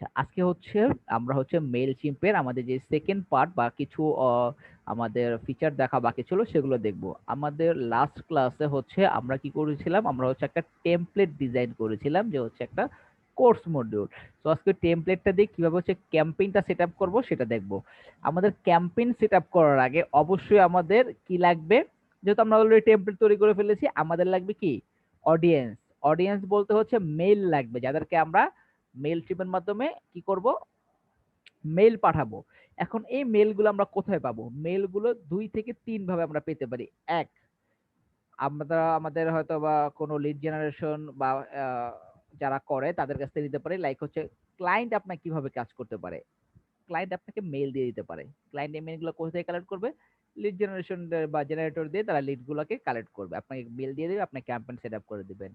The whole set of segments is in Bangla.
আচ্ছা, আজকে হচ্ছে আমরা হচ্ছে মেইলচিম্পের আমাদের যে সেকেন্ড পার্ট বা কিছু আমাদের ফিচার দেখা বাকি ছিল সেগুলো দেখব। আমাদের লাস্ট ক্লাসে হচ্ছে আমরা কি করেছিলাম, আমরা হচ্ছে একটা টেমপ্লেট ডিজাইন করেছিলাম যে হচ্ছে একটা কোর্স মডিউল। তো আজকে টেমপ্লেটটা দিয়ে কিভাবে হচ্ছে ক্যাম্পেইনটা সেট আপ করবো সেটা দেখব। আমাদের ক্যাম্পেইন সেট আপ করার আগে অবশ্যই আমাদের কি লাগবে, যেহেতু আমরা অলরেডি টেমপ্লেট তৈরি করে ফেলেছি, আমাদের লাগবে কি অডিয়েন্স। অডিয়েন্স বলতে হচ্ছে মেইল লাগবে, যাদেরকে আমরা মেইল ট্রিপের মাধ্যমে কি করব, মেইল পাঠাবো। এখন এই মেইলগুলো আমরা কোথায় পাবো? মেইলগুলো দুই থেকে তিন ভাবে আমরা পেতে পারি। এক, আমরা আমাদের হয়তো বা কোনো লিড জেনারেশন বা আহ, যারা করে তাদের কাছ থেকে নিতে পারি। লাইক হচ্ছে ক্লায়েন্ট আপনাকে কিভাবে কাজ করতে পারে, ক্লায়েন্ট আপনাকে মেইল দিয়ে দিতে পারে। ক্লায়েন্ট এই মেইলগুলো কোথা থেকে কালেক্ট করবে? লিড জেনারেশন বা জেনারেটর দিয়ে তারা লিড গুলোকে কালেক্ট করবে, আপনাকে মেইল দিয়ে দেবে, আপনি ক্যাম্পেইন সেট আপ করে দিবেন।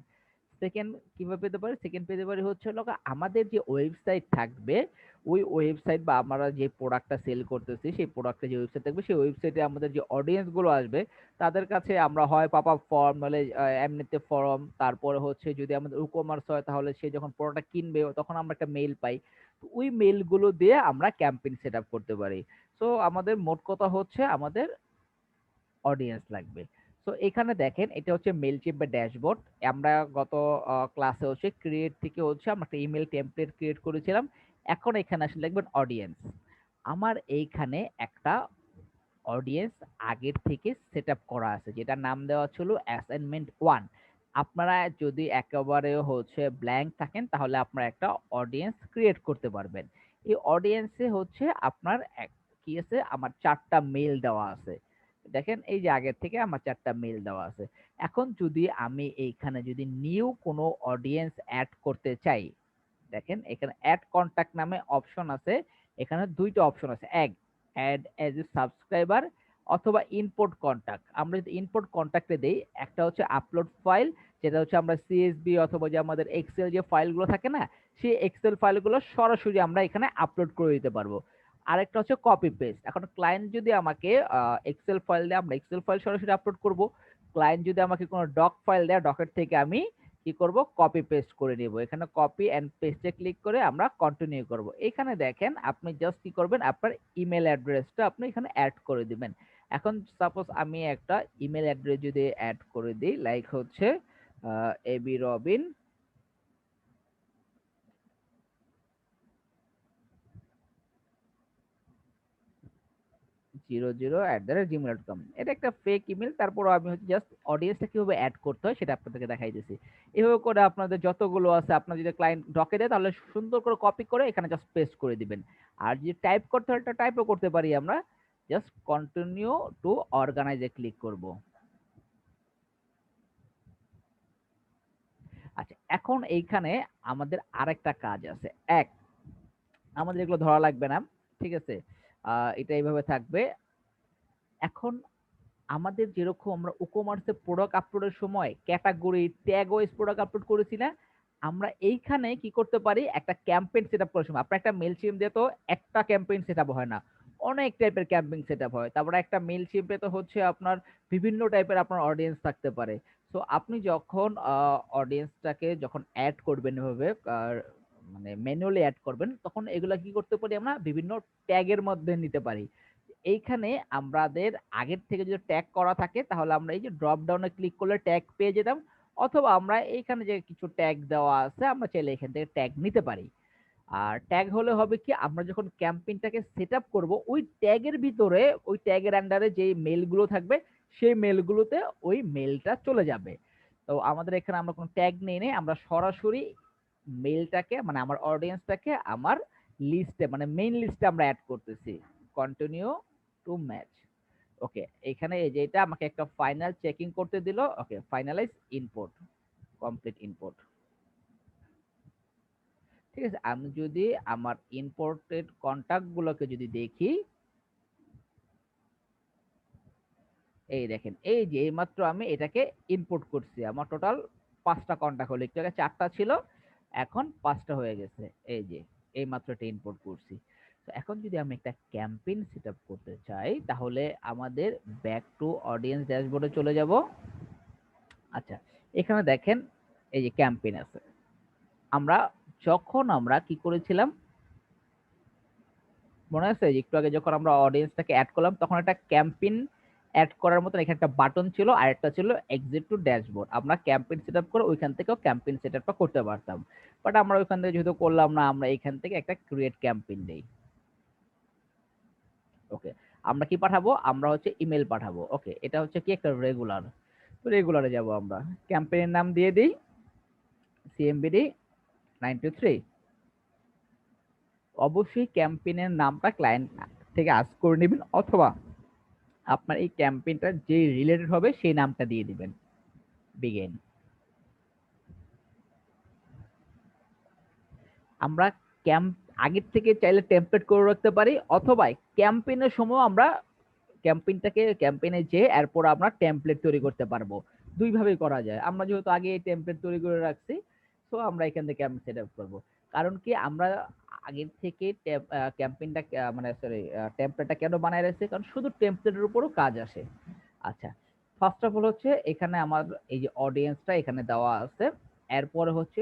সেকেন্ড কিভাবে পেতে পারি? সেকেন্ড পেতে পারি হচ্ছে হলো আমাদের যে ওয়েবসাইট থাকবে, ওই ওয়েবসাইট বা আমরা যে প্রোডাক্টটা সেল করতেছি সেই প্রোডাক্টে যে ওয়েবসাইট থাকবে সেই ওয়েবসাইটে আমাদের যে অডিয়েন্স গুলো আসবে তাদের কাছে আমরা হয় পপ আপ ফর্ম, নাহলে এমনিতে ফর্ম, তারপরে হচ্ছে যদি আমাদের ই কমার্স হয় তাহলে সে যখন প্রোডাক্ট কিনবে তখন আমরা একটা মেইল পাই। তো ওই মেইল গুলো দিয়ে আমরা ক্যাম্পেইন সেট আপ করতে পারি। সো আমাদের মোট কথা হচ্ছে আমাদের অডিয়েন্স লাগবে। সো এখানে দেখেন এটা হচ্ছে মেইলচিম্প বা ড্যাশবোর্ড। আমরা গত ক্লাসে হচ্ছে ক্রিয়েট থেকে হচ্ছে আমরা একটা ইমেল টেমপ্লেট ক্রিয়েট করেছিলাম। এখন এখানে আসলে দেখবেন অডিয়েন্স। আমার এইখানে একটা অডিয়েন্স আগের থেকে সেট আপ করা আছে, যেটা নাম দেওয়া ছিল অ্যাসাইনমেন্ট ওয়ান। আপনারা যদি একেবারে হচ্ছে ব্ল্যাঙ্ক থাকেন তাহলে আপনারা একটা অডিয়েন্স ক্রিয়েট করতে পারবেন। এই অডিয়েন্সে হচ্ছে আপনার কি আছে, আমার চারটা মেল দেওয়া আছে। দেখেন এই যে আগের থেকে আমার চারটা মেল দেওয়া আছে। এখন যদি আমি এইখানে যদি নিউ কোনো অডিয়েন্স অ্যাড করতে চাই, দেখেন এখানে অ্যাড কন্টাক্ট নামে অপশন আছে। এখানে দুইটা অপশন আছে, এক অ্যাড এজ এ সাবস্ক্রাইবার অথবা ইম্পোর্ট কন্টাক্ট। আমরা যদি ইম্পোর্ট কন্টাক্টে দেই, একটা হচ্ছে আপলোড ফাইল, যেটা হচ্ছে আমরা সিএসবি অথবা যে আমাদের এক্সেল যে ফাইলগুলো থাকে না, সেই এক্সেল ফাইলগুলো সরাসরি আমরা এখানে আপলোড করে দিতে পারবো। আরেকটা হচ্ছে কপি পেস্ট। এখন ক্লায়েন্ট যদি আমাকে এক্সেল ফাইল দেয়, আমরা এক্সেল ফাইল সরাসরি আপলোড করব। ক্লায়েন্ট যদি আমাকে কোনো ডক ফাইল দেয়, ডকের থেকে আমি কি করব, কপি পেস্ট করে নিব। এখানে কপি এন্ড পেস্টে ক্লিক করে আমরা কন্টিনিউ করব। এখানে দেখেন আপনি জাস্ট কি করবেন, আপনার ইমেল অ্যাড্রেসটা আপনি এখানে অ্যাড করে দিবেন। এখন সাপোজ আমি একটা ইমেল অ্যাড্রেস যদি অ্যাড করে দিই, লাইক হচ্ছে এবি রবিন 00@gmail.com, এটা একটা ফেক ইমেল। তারপর আমি হচ্ছে জাস্ট অডিয়েন্সটা কিভাবে অ্যাড করতে হয় সেটা আপনাদেরকে দেখাই দিচ্ছি। এভাবে করে আপনাদের যতগুলো আছে, আপনার যদি ক্লায়েন্ট ডকে দেয় তাহলে সুন্দর করে কপি করে এখানে জাস্ট পেস্ট করে দিবেন। আর যদি টাইপ করতে হয়, এটা টাইপও করতে পারি আমরা। জাস্ট কন্টিনিউ টু অর্গানাইজে ক্লিক করব। আচ্ছা, এখন এইখানে আমাদের আরেকটা কাজ আছে। এক, আমাদের এগুলো ধরা লাগবে না, ঠিক আছে, এটা এইভাবে থাকবে। এখন আমাদের যেরকম আমরা ই-কমার্সে প্রোডাক্ট আপলোডের সময় category tag wise product upload করেছি না, আমরা এইখানে কি করতে পারি, একটা ক্যাম্পেইন সেটআপ করার সময় আপনার একটা মেইলচিম্প দিয়ে তো একটা ক্যাম্পেইন সেটআপ হয় না, অনেক টাইপের ক্যাম্পেইন সেটআপ হয়। তারপরে একটা মেইলচিম্পে তো হচ্ছে আপনার বিভিন্ন টাইপের আপনার অডিয়েন্স থাকতে পারে। সো আপনি যখন অডিয়েন্সটাকে যখন অ্যাড করবেন এভাবে মানে ম্যানুয়ালি অ্যাড করবেন, তখন এগুলা কি করতে পারি, আমরা বিভিন্ন ট্যাগের মধ্যে নিতে পারি। এইখানে আমাদের আগের থেকে যদি ট্যাগ করা থাকে তাহলে আমরা এই যে ড্রপ ডাউনে ক্লিক করলে ট্যাগ পেয়ে যেতাম, অথবা আমরা এইখানে যে কিছু ট্যাগ দেওয়া আছে আমরা চাইলে এখান থেকে ট্যাগ নিতে পারি। আর ট্যাগ হলে হবে কি, আমরা যখন ক্যাম্পেইনটাকে সেট আপ করবো ওই ট্যাগের ভিতরে, ওই ট্যাগের আন্ডারে যে মেলগুলো থাকবে সেই মেলগুলোতে ওই মেলটা চলে যাবে। তো আমাদের এখানে আমরা কোনো ট্যাগ নেই, আমরা সরাসরি মেলটাকে মানে আমার অডিয়েন্সটাকে আমার লিস্টে মানে মেইন লিস্টে আমরা অ্যাড করতেছি। Continue to match. ওকে, এখানে এই যে এটা আমাকে একটা ফাইনাল চেকিং করতে দিল। ওকে, ফাইনালাইজ ইম্পোর্ট, কমপ্লিট ইম্পোর্ট। ঠিক আছে, আমি যদি আমার ইম্পোর্টেড কন্টাক্ট গুলোকে যদি দেখি, এই দেখেন এই যে এইমাত্র আমি এটাকে ইম্পোর্ট করছি, আমার টোটাল 5টা কন্টাক্ট হলো, একটু আগে 4টা ছিল, এখন 5টা হয়ে গেছে। এই যে এইমাত্র এটা ইম্পোর্ট করছি। তো এখন যদি আমি একটা ক্যাম্পেইন সেট আপ করতে চাই তাহলে আমাদের ব্যাক টু অডিয়েন্স ড্যাশবোর্ডে চলে যাব। আচ্ছা, এখানে দেখেন এই যে ক্যাম্পেইন আছে। আমরা যখন আমরা কি করেছিলাম, মনে আছে যে একটু আগে যখন আমরা অডিয়েন্সটাকে অ্যাড করলাম তখন একটা ক্যাম্পেইন অ্যাড করার মতন এখানে একটা বাটন ছিল আর একটা ছিল এক্সিট টু ড্যাশবোর্ড। আমরা ক্যাম্পেইন সেটআপ করে ওইখান থেকেও ক্যাম্পেইন সেটআপটা করতে পারতাম, বাট আমরা ওইখান থেকে যেহেতু করলাম না, আমরা এখান থেকে একটা ক্রিয়েট ক্যাম্পেইন দেই। ওকে, আমরা কি পাঠাবো, আমরা হচ্ছে ইমেল পাঠাবো। ওকে, এটা হচ্ছে কি একটা রেগুলার, তো রেগুলারে যাব আমরা, ক্যাম্পেইনের নাম দিয়ে দিই সিএমবিডি 923। অবশ্যই ক্যাম্পেইনের নামটা ক্লায়েন্ট থেকে আস্ক করে নেবেন, অথবা আপনার এই ক্যাম্পেইনটা যে রিলেটেড হবে সেই নামটা দিয়ে দিবেন, বিগিন। আমরা ক্যাম্প আগের থেকে চাইলে টেমপ্লেট করে রাখতে পারি, অথবা ক্যাম্পেইনের সময় আমরা ক্যাম্পেইনে যে এরপর আমরা টেমপ্লেট তৈরি করতে পারবো। দুই ভাবেই করা যায়। আমরা যেহেতু আগে টেমপ্লেট তৈরি করে রাখছি, সো আমরা এখান থেকে ক্যাম্প সেট আপ করবো। কারণ কি আমরা আগের থেকে ক্যাম্পেইনটা মানে সরি টেমপ্লেটটা কেন বানায় রাখছি, কারণ শুধু টেমপ্লেটের উপরও কাজ আসে। আচ্ছা, ফার্স্ট অফ অল হচ্ছে এখানে আমার এই যে অডিয়েন্সটা এখানে দেওয়া আছে, এরপরে হচ্ছে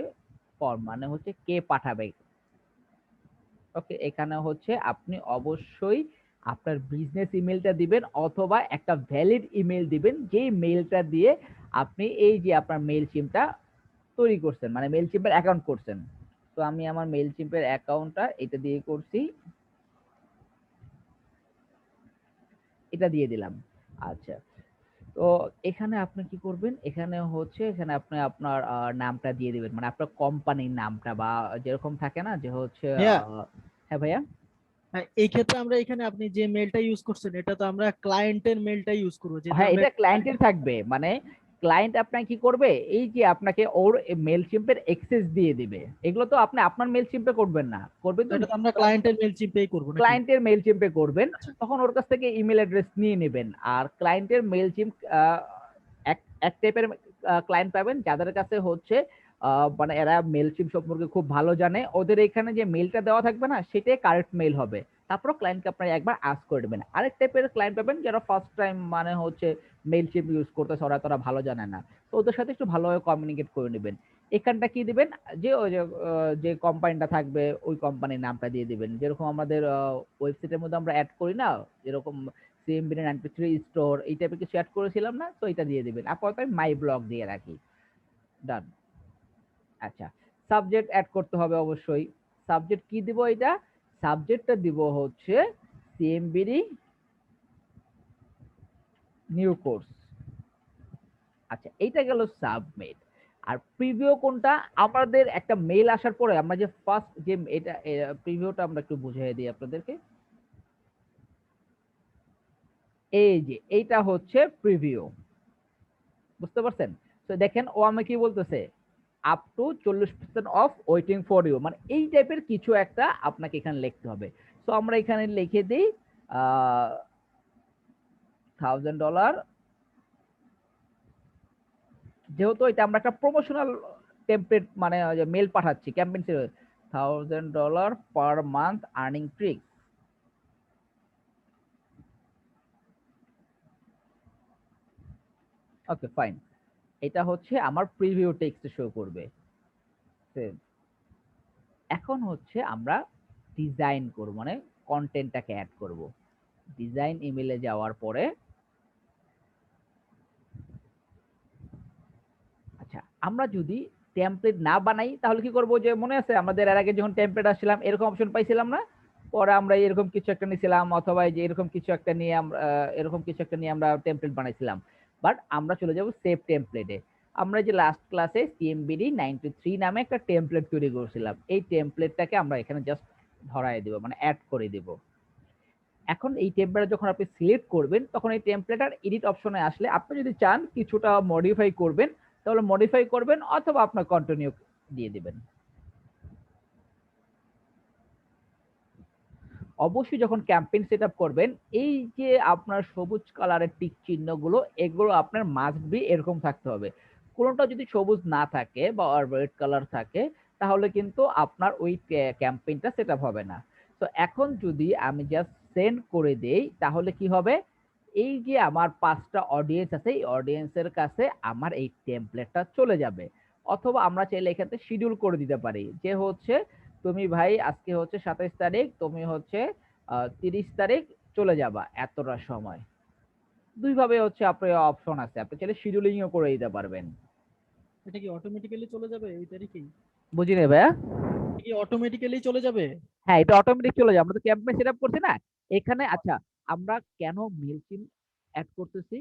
ফর্ম মানে হচ্ছে কে পাঠাবে। ওকে, এখানে হচ্ছে আপনি অবশ্যই আপনার বিজনেস ইমেলটা দিবেন, অথবা একটা ভ্যালিড ইমেল দিবেন, যেই মেইলটা দিয়ে আপনি এই যে আপনার মেইল সিমটা তৈরি করছেন, মানে মেইল সিম্পের অ্যাকাউন্ট করছেন। তো আমি আমার মেইল সিম্পের অ্যাকাউন্টটা এটা দিয়ে করছি, এটা দিয়ে দিলাম। আচ্ছা, তো এখানে আপনি কি করবেন, এখানে হচ্ছে এখানে আপনি আপনার নামটা দিয়ে দিবেন, মানে আপনার কোম্পানির নামটা, বা যেরকম থাকে না যে হচ্ছে ভাইয়া, হ্যাঁ ভাইয়া। এই ক্ষেত্রে আমরা এখানে আপনি যে মেলটা ইউজ করছেন এটা তো আমরা ক্লায়েন্টের মেলটা ইউজ করবো, যেহেতু হ্যাঁ, আমরা এটা ক্লায়েন্টের থাকবে, মানে ক্লায়েন্ট আপনাকে কি করবে, এই যে আপনাকে ওর মেল সিম্পের অ্যাক্সেস দিয়ে দিবে। এগুলো তো আপনি আপনার মেল সিম্পে করবেন না, করবেন তো তো এটা তো আমরা ক্লায়েন্টের মেল চিপেই করবো নাকি? ক্লায়েন্টের মেল চিম্পে করবেন। আচ্ছা। তখন ওর কাছ থেকে ইমেল অ্যাড্রেস নিয়ে নেবেন। আর ক্লায়েন্টের মেল চিম্প এক এক টাইপের ক্লায়েন্ট পাবেন যাদের কাছে হচ্ছে মানে এরা মেল চিম্প সম্পর্কে খুব ভালো জানে, ওদের এখানে যে মেলটা দেওয়া থাকবে না সেটাই কারেক্ট মেল হবে। তারপর ক্লায়েন্টকে আপনারা একবার আস্ক করে দেবেন। আরেক টাইপের ক্লায়েন্ট পাবেন যারা ফার্স্ট টাইম মানে হচ্ছে মেল চিম্প ইউজ করতেছে, ওরা তারা ভালো জানে না, তো ওদের সাথে একটু ভালোভাবে কমিউনিকেট করে নেবেন। এখানটা কি দিবেন, যে ওই যে যে কোম্পানিটা থাকবে ওই কোম্পানির নামটা দিয়ে দিবেন, যেরকম আমাদের ওয়েবসাইটের মধ্যে আমরা অ্যাড করি না, যেরকম সিএমবি 93 স্টোর এই টাইপের কিছু অ্যাড করেছিলাম না, তো এটা দিয়ে দিবেন। আপাতত আমি মাই ব্লগ দিয়ে রাখি, ডান। আচ্ছা, সাবজেক্ট অ্যাড করতে হবে অবশ্যই। সাবজেক্ট কি দিব, এটা সাবজেক্টটা দিব হচ্ছে সিএমবিডি নিউ কোর্স। আচ্ছা, এইটা গেল সাবমিট। আর প্রিভিউ কোনটা, আমাদের একটা মেইল আসার পরে আমরা যে ফার্স্ট যে এটা প্রিভিউটা আমরা একটু বুঝিয়ে দিই আপনাদেরকে। এই যে এইটা হচ্ছে প্রিভিউ, বুঝতে পারছেন? তো দেখেন ও আমি কি বলতেছে, up to 40% off waiting for you, মানে এই টাইপের কিছু একটা আপনাকে এখানে লিখতে হবে। তো আমরা এখানে লিখে দিই $1000, যেহেতু এটা আমরা একটা প্রমোশনাল টেমপ্লেট মানে মেল পাঠাচ্ছি campaign $1000 per month earning trick. Okay fine, এটা হচ্ছে আমার প্রিভিউ টেক্সট শো করবে। Save. এখন হচ্ছে আমরা ডিজাইন করব, মানে কন্টেন্টটাকে অ্যাড করব। ডিজাইন ইমেলে যাওয়ার পরে আচ্ছা, আমরা যদি টেমপ্লেট না বানাই তাহলে কি করব, যে মনে আছে আমাদের এর আগে যখন টেমপ্লেট আসছিলাম এরকম অপশন পাইছিলাম না, পরে আমরা এরকম কিছু একটা নিয়েছিলাম, অথবা এই যে এরকম কিছু একটা নিয়ে আমরা এরকম কিছু একটা নিয়ে আমরা টেমপ্লেট বানাইছিলাম। বাট আমরা চলে যাব সেভ টেমপ্লেটে। আমরা যে লাস্ট ক্লাসে সিএমবিডি 93 নামে একটা টেমপ্লেট তৈরি করেছিলাম, এই টেমপ্লেটটাকে আমরা এখানে জাস্ট ধরায় দিব, মানে অ্যাড করে দিব। এখন এই টেমপ্লেট যখন আপনি সিলেক্ট করবেন তখন এই টেমপ্লেট আর এডিট অপশনে আসলে আপনি যদি চান কিছুটা মডিফাই করবেন তাহলে মডিফাই করবেন, অথবা আপনার কন্টিনিউ দিয়ে দিবেন। অবশ্যই যখন ক্যাম্পেইন সেট আপ করবেন, এই যে আপনার সবুজ কালারের টিক চিহ্নগুলো এগুলো আপনার মাস্ট বি এরকম থাকতে হবে। কোনোটা যদি সবুজ না থাকে বা রেড কালার থাকে তাহলে কিন্তু আপনার ওই ক্যাম্পেইনটা সেট আপ হবে না। তো এখন যদি আমি জাস্ট সেন্ড করে দেই তাহলে কি হবে, এই যে আমার 5টা অডিয়েন্স আছে এই অডিয়েন্সের কাছে আমার এই টেমপ্লেটটা চলে যাবে। অথবা আমরা চাইলে এখান থেকে শিডিউল করে দিতে পারি যে হচ্ছে তুমি ভাই আজকে হচ্ছে 27 তারিখ, তুমি হচ্ছে 30 তারিখ চলে যাবা এতটা সময়। দুই ভাবে হচ্ছে আপনার অপশন আছে, আপনি চাইলে শিডিউলিং ও করে দিতে পারবেন। এটা কি অটোমেটিক্যালি চলে যাবে এই তারিখেই? বুঝি নাই ভাইয়া? কি অটোমেটিক্যালি চলে যাবে? হ্যাঁ, এটা অটোমেটিক চলে যায়, আমরা তো ক্যাম্পেইন সেট আপ করছি না এখানে। আচ্ছা, আমরা কেন মেইলচিম অ্যাড করতেছি?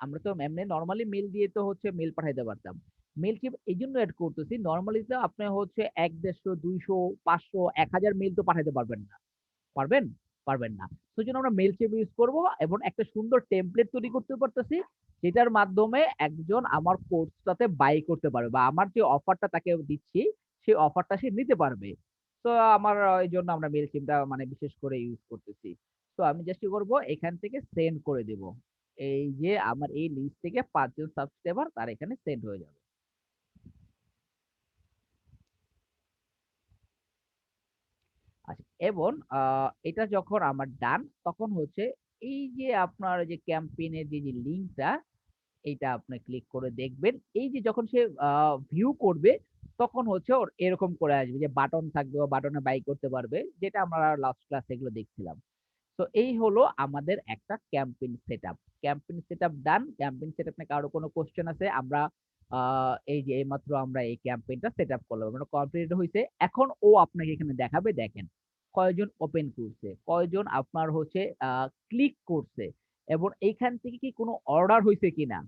আমরা তো এমনি নরমালি মেল দিয়ে তো হচ্ছে মেল পাঠাইতে পারতাম। মেইলচিম এই জন্য অ্যাড করতেছি, নরমালি তো আপনি হচ্ছে 1, 150, 200, 500, 1000 মেল তো পাঠাইতে পারবেন না। পারবেন? পারবেন না। সেজন্য আমরা মেইলচিম ইউজ করব এবং একটা সুন্দর টেমপ্লেট তৈরি করতে পারতেছি, যেটার মাধ্যমে একজন আমার কোর্সটাতে বাই করতে পারবে বা আমার যে অফারটা তাকে দিচ্ছি সেই অফারটা সে নিতে পারবে। তো আমার এই জন্য আমরা মেইলচিমটা মানে বিশেষ করে ইউজ করতেছি। তো আমি জাস্ট কি করব, এখান থেকে সেন্ড করে দিব। এই যে আমার এই লিস্ট থেকে 5 জন সাবস্ক্রাইবার তার এখানে সেন্ড হয়ে যাবে। আচ্ছা, এবং এটা যখন আমার ডান, তখন হচ্ছে এই যে আপনার যে ক্যাম্পেইনের যে লিঙ্কটা, এইটা আপনি ক্লিক করে দেখবেন। এই যে যখন সে ভিউ করবে, তখন হচ্ছে ওর এরকম করে আসবে যে বাটন থাকবে, ও বাটনে বাই করতে পারবে, যেটা আমরা লাস্ট ক্লাস এগুলো দেখছিলাম। তো এই হলো আমাদের একটা ক্যাম্পেইন সেটআপ। ক্যাম্পেইন সেটআপ ডান। ক্যাম্পেইন সেটআপ নিয়ে কারো কোনো কোশ্চেন আছে? আমরা এই যে এইমাত্র আমরা এই ক্যাম্পেইনটা সেটআপ করলাম, মানে কমপ্লিট হয়েছে। এখন ও আপনাকে এখানে দেখাবে, দেখেন কয়জন ওপেন করছে, কয়জন আপনার হচ্ছে ক্লিক করছে, এবং এইখান থেকে কি কোনো অর্ডার হয়েছে কিনা।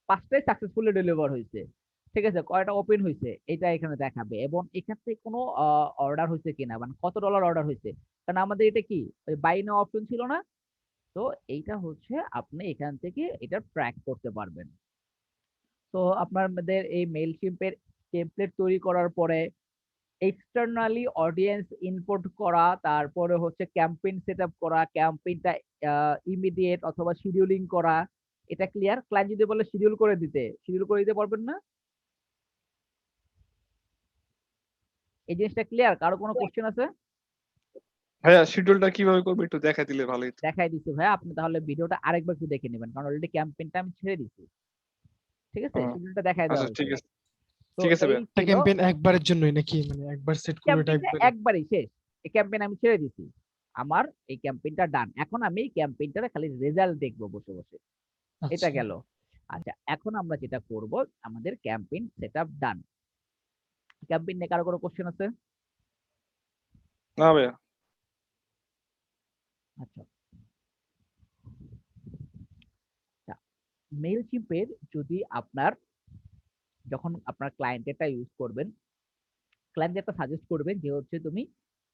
5টাই সাকসেসফুলি ডেলিভার হয়েছে, ঠিক আছে, কয়টা ওপেন হয়েছে এটা এখানে দেখাবে, এবং এখান থেকে কোনো অর্ডার হয়েছে কিনা, মানে কত ডলার অর্ডার হয়েছে। কারণ আমাদের এটা কি ওই বাই নাও অপশন ছিল না। তো এইটা হচ্ছে আপনি এখান থেকে এটা ট্র্যাক করতে পারবেন। তো আপনাদের এই মেইলচিম্পের টেমপ্লেট তৈরি করার পরে এক্সটার্নালি অডিয়েন্স ইনপুট করা, তারপরে হচ্ছে ক্যাম্পেইন সেটআপ করা, ক্যাম্পেইনটা ইমিডিয়েট অথবা শিডিউলিং করা, এটা ক্লিয়ার? ক্লায়েন্ট যদি বলে শিডিউল করে দিতে, শিডিউল করে দিতে পারবেন না? এই জিনিসটা ক্লিয়ার? কারো কোনো কোশ্চেন আছে? ভাইয়া শিডিউলটা কিভাবে করবো একটু দেখা দিলে ভালোই হতো। দেখাই দিচ্ছি ভাই, আপনি তাহলে ভিডিওটা আরেকবার একটু দেখে নেবেন, কারণ অলরেডি ক্যাম্পেইনটা আমি ছেড়ে দিচ্ছি। ঠিক আছে, ও, শিডিউলটা দেখাই দেওয়া আচ্ছা হয়েছে। ঠিক আছে, তো ঠিক আছে এই ভাইয়া। একটা ছিল ক্যাম্পেইন একবারের জন্যই নাকি, মানে একবার সেট করবো এটা ক্যাম্পেইনটা, একবারে? একবারই শেষ। এই ক্যাম্পেইন আমি ছেড়ে দিছি, আমার এই ক্যাম্পেইনটা ডান। এখন আমি এই ক্যাম্পেইনটার খালি রেজাল্ট দেখবো বসে বসে। এটা আচ্ছা। গেল। আচ্ছা, এখন আমরা যেটা করব, আমাদের ক্যাম্পেইন সেটআপ ডান। ক্যাম্পেইন নিয়ে কারো কোনো কোশ্চেন আছে? না ভাইয়া। আচ্ছা, মেইলচিম্পের যদি আপনার, যখন আপনার ক্লায়েন্টেরটা ইউজ করবেন, ক্লায়েন্ট একটা সাজেস্ট করবেন যে হচ্ছে তুমি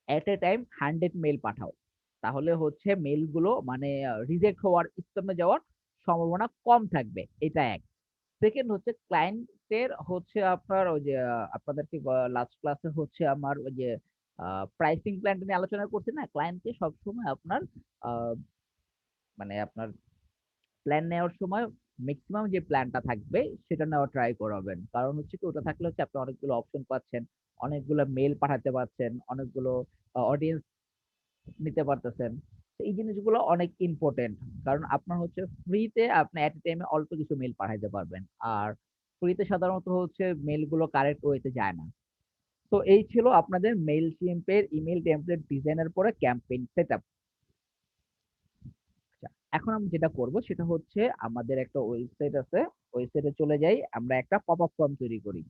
এট এ টাইম 100 মেল পাঠাও, তাহলে হচ্ছে মেল গুলো মানে রিজেক্ট হওয়ার, স্প্যামে যাওয়ার সম্ভাবনা কম থাকবে। এটা এক। সেকেন্ড হচ্ছে ক্লায়েন্টের হচ্ছে আপনার ওই যে আপনাদেরকে লাস্ট ক্লাসে হচ্ছে আমার ওই যে প্রাইসিং প্ল্যান নিয়ে আলোচনা করছি না, ক্লায়েন্টকে সবসময় আপনার আহ, মানে আপনার প্ল্যান নেওয়ার সময় ম্যাক্সিমাম যে প্ল্যানটা থাকবে সেটা নেওয়া ট্রাই করাবেন। কারণ হচ্ছে কি, ওটা থাকলে হচ্ছে আপনি অনেকগুলো অপশন পাচ্ছেন, অনেকগুলো মেল পাঠাতে পারছেন, অনেকগুলো অডিয়েন্স নিতে পারতেছেন। তো এই জিনিসগুলো অনেক ইম্পর্টেন্ট, কারণ আপনার হচ্ছে ফ্রিতে আপনি এট টাইমে অল্প কিছু মেল পাঠাইতে পারবেন, আর ফ্রিতে সাধারণত হচ্ছে মেল গুলো কারেক্ট ওয়েতে যায় না। তো এই ছিল আপনাদের মেইল শিম্পের ইমেল টেমপ্লেট ডিজাইনের পরে ক্যাম্পেইন সেটআপ। এখন আমি যেটা করব সেটা হচ্ছে আমাদের একটা ওয়েবসাইট আছে, ওয়েবসাইটে চলে যাই, আমরা একটা পপ আপ ফর্ম তৈরি করি।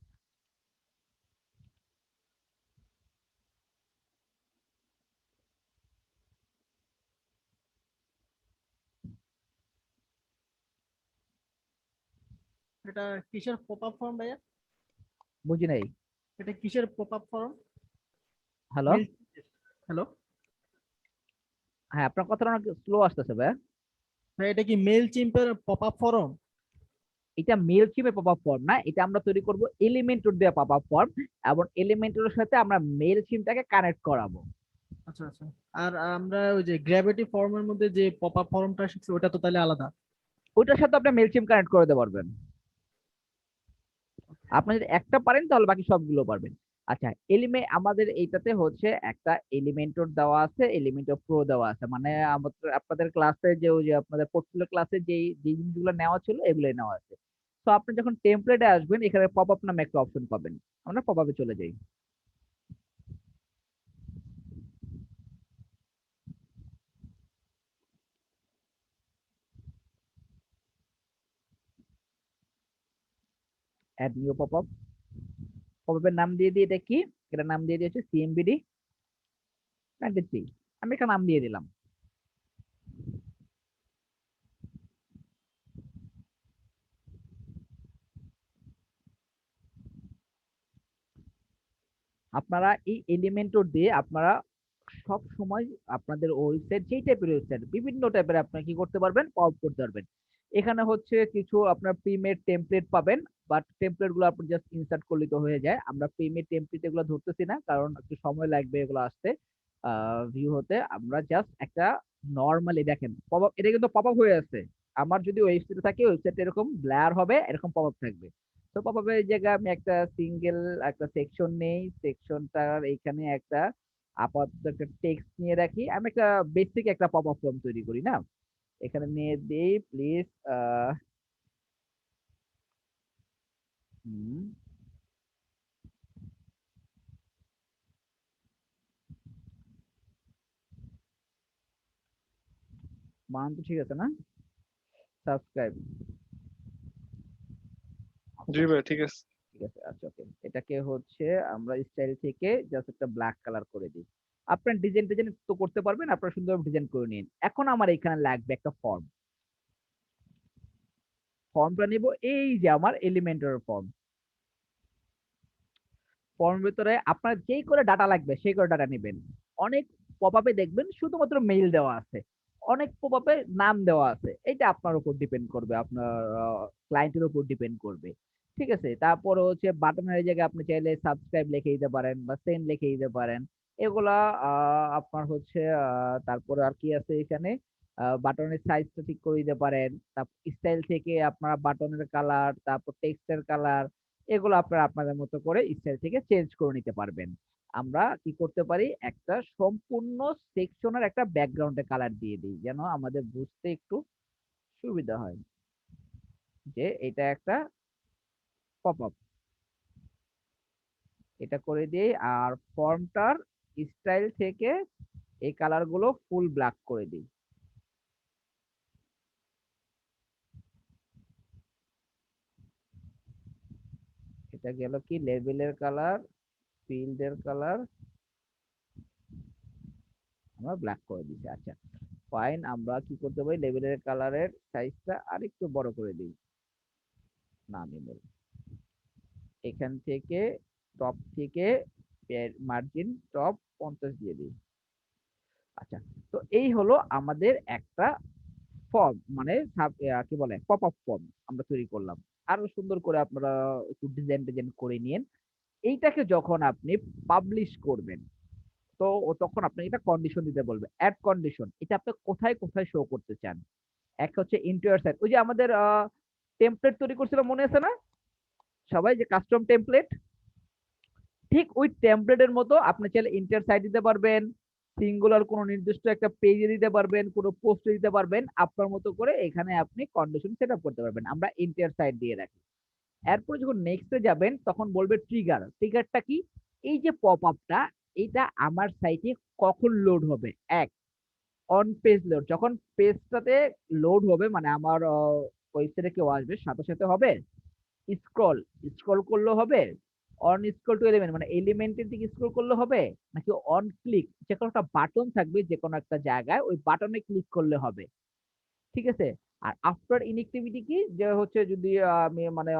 এটা কিসের পপ আপ ফর্ম ভাইয়া? বুঝি নাই। এটা কিসের pop up form? Hello? Mail. Hello হ্যাঁ, আপনার কথাটা অনেক স্লো আসতেছে ভাই। ভাই, এটা কি মেল চিম্পের পপ আপ ফর্ম? এটা মেল চিপে পপ আপ ফর্ম না, এটা আমরা তৈরি করব এলিমেন্টর দিয়ে পপ আপ ফর্ম, এবং এলিমেন্টরের সাথে আমরা মেল সিমটাকে কানেক্ট করাবো। আচ্ছা আচ্ছা। আর আমরা ওই যে গ্র্যাভিটি ফর্মের মধ্যে যে পপ আপ ফর্মটা শিখছি ওটা তো তাহলে আলাদা? ওইটার সাথে আপনি মেল সিম কানেক্ট করে দিতে পারবেন। আপনি যদি একটা পারেন তাহলে বাকি সবগুলো পারবেন। আচ্ছা, এলিমেন্ট আমাদের এইটাতে হচ্ছে একটা এলিমেন্টর দেওয়া আছে, এলিমেন্টর প্রো দেওয়া আছে, মানে আমাদের আপনাদের ক্লাসে যে ওই যে আপনাদের পোর্টফোলিও ক্লাসে যে যে জিনিসগুলো নেওয়া ছিল এগুলোই নেওয়া আছে। তো আপনি যখন টেমপ্লেটে আসবেন, এখানে পপ আপ নামে একটা অপশন পাবেন। আমরা পপ আপে চলে যাই। অ্যাড নিউ পপআপ, পপআপের নাম দিয়ে দিই, এটা কি, এটা নাম দিয়ে দিয়েছে সিএমবিডি 93, আমি একটা নাম দিয়ে দিলাম। আপনারা এই এলিমেন্টর দিয়ে আপনারা সব সময় আপনাদের ওয়েবসাইট, যেই টাইপের ওয়েবসাইট, বিভিন্ন টাইপের আপনারা কি করতে পারবেন, পপ করতে পারবেন। এখানে হচ্ছে কিছু আপনার প্রিমেড টেমপ্লেট পাবেন, বাট টেমপ্লেট গুলো আপনি জাস্ট ইনসার্ট করলে তো হয়ে যায়। আমরা প্রিমেড টেমপ্লেট এগুলো ধরতেছি না, কারণ একটু সময় লাগবে এগুলো আসতে, ভিউ হতে। আমরা জাস্ট একটা নর্মালি দেখেন পপ আপ, এটা কিন্তু পপ আপ হয়ে আছে। আমার যদি ওয়েবসাইটে থাকে, ওয়েবসাইট এরকম ব্লার হবে, এরকম পপ আপ থাকবে। তো পপ আপের জায়গায় আমি একটা সিঙ্গেল একটা সেকশন নেই, সেকশনটার এইখানে একটা আপাতত একটা টেক্সট নিয়ে রাখি, আমি একটা বেসিক একটা পপ আপ ফর্ম তৈরি করি না, এখানে নিয়ে দেই প্লিজ। হুম, মান তো ঠিক আছে না, সাবস্ক্রাইব, জি ভাই ঠিক আছে। ঠিক আছে। আচ্ছা ওকে, এটাকে হচ্ছে আমরা স্টাইল থেকে জাস্ট একটা ব্ল্যাক কালার করে দিই। আপনার ডিজাইন ডিজাইন তো করতে পারবেন, আপনারা সুন্দর ডিজাইন করে নিন। এখন আমার এখানে লাগবে একটা ফর্ম, ফর্মটা নিব এই যে আমার এলিমেন্টের ফর্ম। ফর্মের ভিতরে আপনার যেই করে ডাটা লাগবে সেই করে ডাটা নেবেন। অনেক পপআপে দেখবেন শুধুমাত্র মেইল দেওয়া আছে, অনেক পপআপে নাম দেওয়া আছে, এটা আপনার উপর ডিপেন্ড করবে, আপনার ক্লায়েন্টের উপর ডিপেন্ড করবে। ঠিক আছে, তারপরে হচ্ছে বাটনের জায়গায় আপনি চাইলে সাবস্ক্রাইব লিখে দিতে পারেন বা সেন্ড লিখে দিতে পারেন। এগুলা আপনার হচ্ছে তারপরে আর কি আছে এখানে, বাটনের সাইজটা ঠিক করে দিতে পারেন। তারপর স্টাইল থেকে আপনারা বাটনের কালার, তারপর টেক্সটের কালার, এগুলো আপনারা আপনাদের মতো করে স্টাইল থেকে চেঞ্জ করে নিতে পারবেন। আমরা কি করতে পারি, একটা সম্পূর্ণ সেকশনের একটা ব্যাকগ্রাউন্ডে কালার দিয়ে দিই, যেন আমাদের বুঝতে একটু সুবিধা হয় যে এটা একটা পপ আপ, এটা করে দিই। আর ফর্মটার স্টাইল থেকে এই কালার গুলো ফুল ব্ল্যাক করে দিই। এটা গেল কি লেবেলের কালার, ফিল্ডের কালার আমরা ব্ল্যাক করে দিচ্ছি। আচ্ছা ফাইন, আমরা কি করতে পারি, লেবেলের কালারের সাইজটা আরেকটু বড় করে দিই, নাম ইমেল, এখান থেকে টপ থেকে মার্জিন টপ 50 দিয়ে দিই। আচ্ছা, তো এই হলো আমাদের একটা ফর্ম, মানে কি বলে পপ আপ ফর্ম আমরা তৈরি করলাম। আরো সুন্দর করে আপনারা একটু ডিজাইন ডিজাইন করে নিন। এইটাকে যখন আপনি পাবলিশ করবেন, তো তখন আপনাকে এটা কন্ডিশন দিতে বলবে, অ্যাড কন্ডিশন, এটা আপনি কোথায় কোথায় শো করতে চান। এক হচ্ছে ইন্টারিয়র সাইড, ওই যে আমাদের টেমপ্লেট তৈরি করছিল মনে আছে না সবাই, যে কাস্টম টেমপ্লেট, ঠিক ওই টেমপ্লেটের মতো আপনি চাইলে ইন্টার সাইড দিতে পারবেন, সিঙ্গুলার কোনো নির্দিষ্ট একটা পেজে দিতে পারবেন, কোনো পোস্টে দিতে পারবেন, আপনার মতো করে এখানে আপনি কন্ডিশন সেট আপ করতে পারবেন। আমরা ইন্টার সাইড দিয়ে রাখি। এরপর যখন নেক্সটে যাবেন তখন বলবে ট্রিগার, ট্রিগারটা কি, এই যে পপ আপটা, এটা আমার সাইটে কখন লোড হবে। এক, অন পেজ লোড, যখন পেজটাতে লোড হবে, মানে আমার ওয়েবসাইটে কেউ আসবে সাথে সাথে হবে, স্ক্রল, স্ক্রল করলে হবে, অন স্ক্রল টু এলিমেন্ট মানে এলিমেন্টের দিকে স্ক্রল করলে হবে, নাকি অন ক্লিক, যে কোনো একটা বাটন থাকবে যে কোনো একটা জায়গায়, ওই বাটনে ক্লিক করলে হবে। ঠিক আছে। আর আফটার ইনএক্টিভিটি কি, যে হচ্ছে যদি আমি মানে